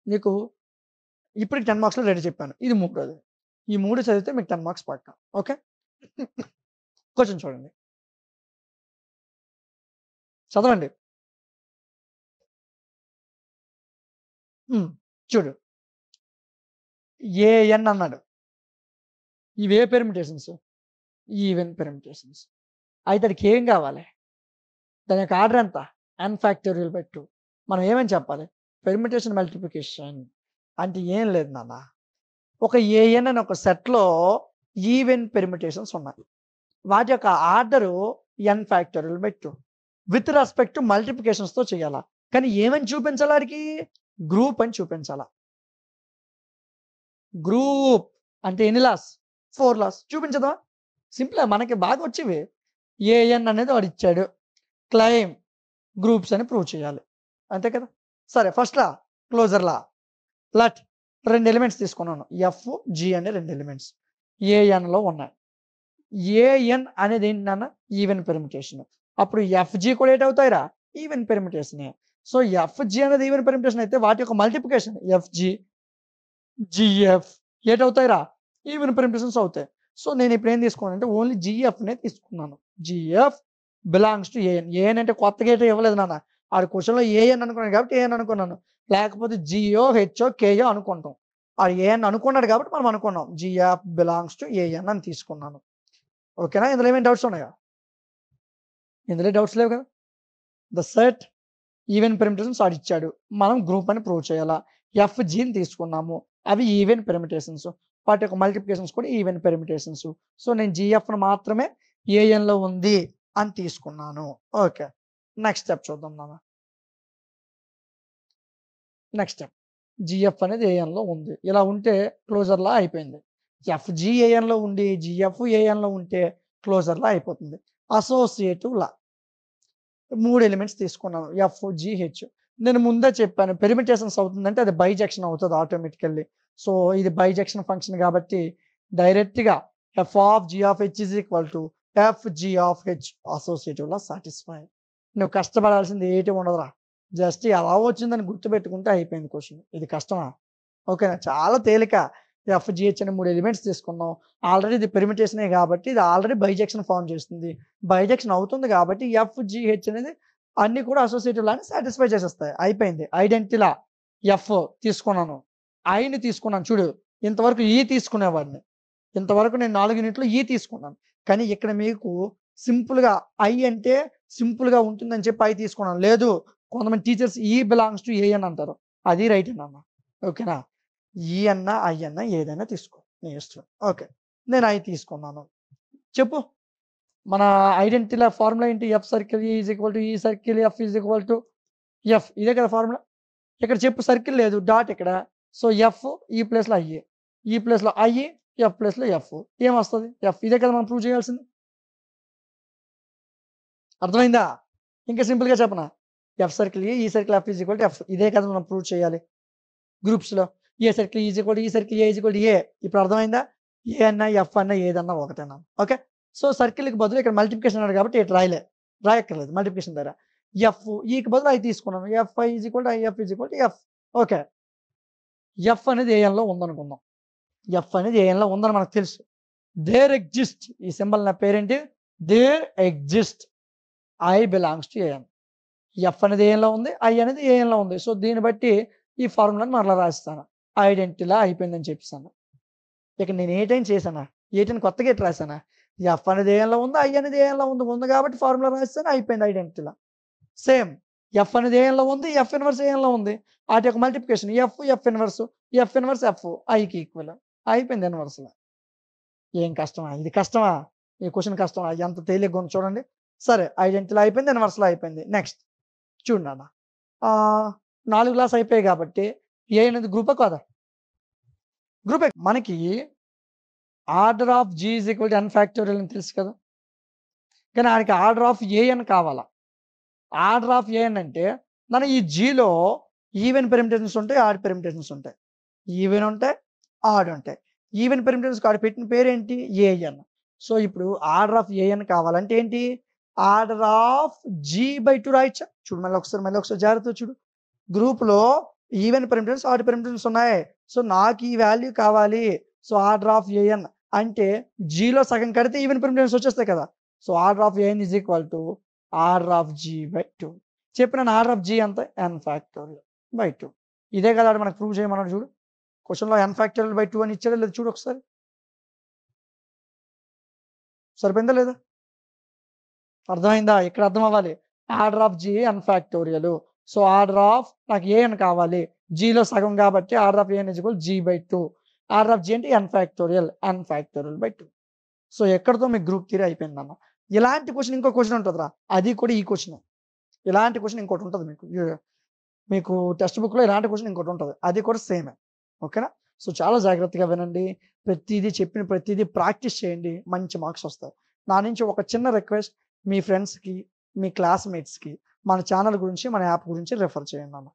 నీకు ఇప్పటికి 10 మార్క్స్‌లో 2 చెప్పాను. ఇది మూడోది. ఈ 3 చదివితే మీకు 10 మార్క్స్ పక్కా. ఓకే. క్వెషన్ చూడండి. చదవండి. చూడు. ఏఎన్ అన్నాడు. ఇవే పెర్మిటేషన్స్. Even permutations. అయితే ఆడికి ఏం కావాలి? దాని యొక్క ఆర్డర్ ఎంత? n factorial by 2. మనం ఏమని చెప్పాలి? పెర్మిటేషన్ మల్టిప్లికేషన్ అంటే ఏం లేదు నాన్న. ఒక ఏఎన్ అనే ఒక సెట్‌లో ఈవెన్ పెర్మిటేషన్స్ ఉన్నాయి. వాటి యొక్క order n factorial by 2. With respect to మల్టిప్లికేషన్స్‌తో చేయాలా. కానీ ఏమని చూపించాలి ఆడికి? గ్రూప్ అని చూపించాలా. గ్రూప్ అంటే ఎన్ని లాస్? 4 లాస్. చూపించదా? సింపులే మనకి బాగా వచ్చేవి. ఏఎన్ అనేది వాడు ఇచ్చాడు. క్లెయిమ్ గ్రూప్స్ అని ప్రూవ్ చేయాలి. అంతే కదా! సరే ఫస్ట్ లా క్లోజర్ లా. లెట్ 2 ఎలిమెంట్స్ తీసుకున్నాను. ఎఫ్, జి అనే 2 ఎలిమెంట్స్ ఏఎన్‌లో ఉన్నాయి. ఏఎన్ అనేది ఏంటి నాన్న? Even permutation. అప్పుడు ఎఫ్‌జి కూడా ఏటవుతాయిరా? ఈవెన్ పెర్మిటేషనే. సో ఎఫ్‌జి అనేది ఈవెన్ పెర్మిటేషన్ అయితే వాటి యొక్క మల్టిప్లికేషన్ ఎఫ్‌జి, జిఎఫ్ ఏటవుతాయిరా? ఈవెన్ పెర్మిటేషన్స్ అవుతాయి. సో నేను ఇప్పుడు ఏం తీసుకున్నానంటే ఓన్లీ జిఎఫ్‌నే తీసుకున్నాను. GF belongs to AN. AN అంటే కొత్తగా ఏటో ఇవ్వలేదు నాన్న. ఆడు క్వెషన్‌లో ఏఎన్ అనుకున్నాడు కాబట్టి ఏఎన్ అనుకున్నాను. లేకపోతే జియో, హెచ్‌ఓ, కేయో అనుకుంటాం. ఆడు ఏఎన్ అనుకున్నాడు కాబట్టి మనం అనుకున్నాం. జిఎఫ్ బిలాంగ్స్ టు ఏఎన్ అని తీసుకున్నాను. ఓకేనా? ఇందులో ఏమైనా డౌట్స్ ఉన్నాయా? ఇందులో డౌట్స్ లేవు కదా! ద సెట్ ఈవెన్ పెర్మిటేషన్స్ ఆడిచ్చాడు. మనం గ్రూప్ అని ప్రూవ్ చేయాలా. ఎఫ్‌జిని తీసుకున్నాము. అవి ఈవెన్ పెర్మిటేషన్స్. వాటి యొక్క మల్టిప్లికేషన్స్ కూడా ఈవెన్ పెర్మిటేషన్స్. సో నేను జిఎఫ్‌ని మాత్రమే ఏఎన్‌లో ఉంది అని తీసుకున్నాను. ఓకే. నెక్స్ట్ స్టెప్ చూద్దాం నాన్న. Next step. జిఎఫ్ అనేది ఏఎన్‌లో ఉంది. ఇలా ఉంటే క్లోజర్‌లా అయిపోయింది. ఎఫ్‌జి ఏఎన్‌లో ఉండి జిఎఫ్ ఏఎన్‌లో ఉంటే క్లోజర్‌లా అయిపోతుంది. Associative law. 3 ఎలిమెంట్స్ తీసుకున్నాను. F, G, H. నేను ముందే చెప్పాను పెర్మిటేషన్స్ అవుతుందంటే అది బైజెక్షన్ అవుతది ఆటోమేటికల్లీ. సో ఇది బైజెక్షన్ ఫంక్షన్ కాబట్టి డైరెక్ట్‌గా F of G of H is equal to F G of H అసోసియేటివ్‌లా సాటిస్ఫై. నువ్వు కష్టపడాల్సింది ఏటి ఉండదురా. జస్ట్ ఎలా వచ్చిందని గుర్తుపెట్టుకుంటే అయిపోయింది క్వెషన్. ఇది కష్టమా? ఓకేనా? చాలా తేలిక. ఎఫ్, జి, హెచ్ అనే 3 ఎలిమెంట్స్ తీసుకున్నాం. ఆల్రెడీ ఇది పెర్మిటేషనే కాబట్టి ఇది ఆల్రెడీ బైజెక్షన్ ఫార్మ్ చేస్తుంది. బైజెక్షన్ అవుతుంది కాబట్టి ఎఫ్, జి, హెచ్ అనేది అన్నీ కూడా అసోసియేటివ్ లాని సాటిస్ఫై చేసేస్తాయి. అయిపోయింది. ఐడెంటిటీ లా ఎఫ్ తీసుకున్నాను. ఐని తీసుకున్నాను చూడు. ఇంతవరకు ఈ తీసుకునేవాడిని. ఇంతవరకు నేను 4 యూనిట్‌లో ఈ తీసుకున్నాను. కానీ ఇక్కడ మీకు సింపుల్‌గా ఐ అంటే సింపుల్‌గా ఉంటుందని చెప్పి ఐ తీసుకున్నాను. లేదు కొంతమంది టీచర్స్ ఈ బిలాంగ్స్ టు ఏఎన్ అంటారు. అది రైటే నాన్న. ఓకేనా? ఈ అన్నా, ఐ అన్నా ఏదైనా తీసుకో. నీ ఇష్టం. ఓకే. నేను ఐ తీసుకున్నాను. చెప్పు. మన ఐడెంటిటీల ఫార్ములా ఏంటి? ఎఫ్ సర్కిల్ ఈ is equal to E circle F is equal to F. ఇదే కదా ఫార్ములా. ఇక్కడ చెప్పు సర్కిల్ లేదు. డాట్ ఇక్కడ. సో ఎఫ్ ఈ ప్లేస్‌లో ఐ. ఈ ప్లేస్‌లో ఐ, ఎఫ్ ప్లేస్‌లో ఎఫ్. ఏమొస్తది? ఎఫ్. ఇదే కదా మనం ప్రూవ్ చేయాల్సింది. అర్థమైందా? ఇంకా సింపుల్‌గా చెప్పనా? F circle A, E circle F is equal to F. ఇదే కదా మనం ప్రూవ్ చేయాలి గ్రూప్స్‌లో. A circle is equal to E circle A is equal to A. ఇప్పుడు అర్థమైందా? ఏ అన్నా, ఎఫ్ అన్నా ఏదన్నా ఒకటేనా. ఓకే. సో సర్కిల్‌కి బదులు ఇక్కడ మల్టిప్లికేషన్ అన్నాడు కాబట్టి ఇటు రాయక్కర్లేదు మల్టిప్లికేషన్ దగ్గర. ఎఫ్ ఈకి బదులు ఐ తీసుకున్నాను. F I is equal to I F is equal to F. Okay. F అనేది ఏఎన్‌లో ఉందనుకుందాం. ఎఫ్ అనేది ఏఎన్‌లో ఉందని మనకు తెలుసు. దేర్ ఎగ్జిస్ట్ ఈ సింబల్ నా పేరేంటి? There exist I belongs to AN. F అనేది ఏఎన్‌లో ఉంది. ఐ అనేది ఏఎన్‌లో ఉంది. సో దీన్ని బట్టి ఈ ఫార్ములాని మరలా రాస్తాను. ఐడెంటిటీలా అయిపోయిందని చెప్పేసాను. ఇక నేను ఏటైనా చేశానా? ఏటైనా కొత్తగా ఎటు రాసానా? ఎఫ్ అనేది ఏఎన్‌లో ఉంది. ఐ అనేది ఏఎన్‌లో ఉంది. ఉంది కాబట్టి ఫార్ములా రాసేసాను అయిపోయింది ఐడెంటిటీలా. సేమ్ ఎఫ్ అనేది ఏఎన్‌లో ఉంది. ఎఫ్ ఇన్వర్స్ ఏఎన్‌లో ఉంది. ఆటి యొక్క multiplication F, F inverse, F inverse F ఐకి ఈక్వల్. అయిపోయింది ఇన్వర్స్‌లా. ఏం కష్టమా? ఇది కష్టమా? ఈ క్వెషన్ కష్టమా? ఎంత తేలిగ్గా ఉందో చూడండి. సరే ఐడెంటిటీలా అయిపోయింది. ఇన్వర్స్‌లో అయిపోయింది. నెక్స్ట్ చూడు నాన్న. 4 క్లాస్ అయిపోయాయి కాబట్టి ఏ అనేది గ్రూపా కాదా? గ్రూపే. మనకి order of G is equal to N factorial అని తెలుసు కదా! కానీ ఆడికి ఆర్డర్ ఆఫ్ ఏఎన్ కావాలా. ఆర్డర్ ఆఫ్ ఏఎన్ అంటే మన ఈ జీలో ఈవెన్ పెర్మిటేషన్స్ ఉంటాయి. ఆడ్ పెర్మిటేషన్స్ ఉంటాయి. ఈవెన్ ఉంటాయి. ఆడ్ ఉంటాయి. ఈవెన్ పెర్మిటేషన్స్‌కి ఆడు పెట్టిన పేరేంటి? ఏఎన్. సో ఇప్పుడు ఆర్డర్ ఆఫ్ ఏఎన్ కావాలంటే ఏంటి? ఆర్డర్ ఆఫ్ జి బై 2 రాయొచ్చా? చూడు మళ్ళీ ఒకసారి జాగ్రత్తగా చూడు. గ్రూప్‌లో ఈవెన్ ప్రిమిటివ్స్, ఆడ్ ప్రిమిటివ్స్ ఉన్నాయి. సో, నాకు ఈ వాల్యూ కావాలి. సో, ఆర్డర్ ఆఫ్ ఏఎన్ అంటే జీలో సగం కడితే ఈవెన్ ప్రిమిటివ్స్ వచ్చేస్తాయి కదా! So, order of AN is equal to order of G by 2. చెప్పినాను ఆర్డర్ ఆఫ్ జీ ఎంత? N factorial by 2. ఇదే కదా ఆడు మనకు ప్రూవ్ చేయమన్నాడు చూడు. క్వెషన్‌లో ఎన్ ఫ్యాక్టోరియల్ బై 2 అని ఇచ్చాడో లేదో చూడు ఒకసారి. సరిపోయిందా లేదా? అర్థమైందా? ఇక్కడ అర్థం అవ్వాలి. Order of G N factorial. So, order of నాకు ఏఎన్ కావాలి. జీలో సగం కాబట్టి order of AN is equal G by 2. Order of G అంటే ఎన్ ఫ్యాక్టోరియల్ బై 2. సో, ఎక్కడితో మీకు గ్రూప్ థియరీ అయిపోయిందన్న. ఇలాంటి క్వెషన్ ఇంకో క్వెషన్ ఉంటదిరా. అది కూడా ఈ క్వెషనే. ఇలాంటి క్వెషన్ ఇంకోటి ఉంటది మీకు. మీకు టెక్స్ట్ బుక్‌లో ఇలాంటి క్వెషన్ ఇంకోటి ఉంటది. అది కూడా సేమే. ఓకేనా? సో, చాలా జాగ్రత్తగా వినండి. ప్రతీదీ చెప్పిన ప్రతీదీ ప్రాక్టీస్ చేయండి. మంచి మార్క్స్ వస్తాయి. నా నుంచి ఒక చిన్న రిక్వెస్ట్, మీ ఫ్రెండ్స్‌కి, మీ క్లాస్‌మేట్స్‌కి మన ఛానల్ గురించి, మన యాప్ గురించి రిఫర్ చేయండన్న.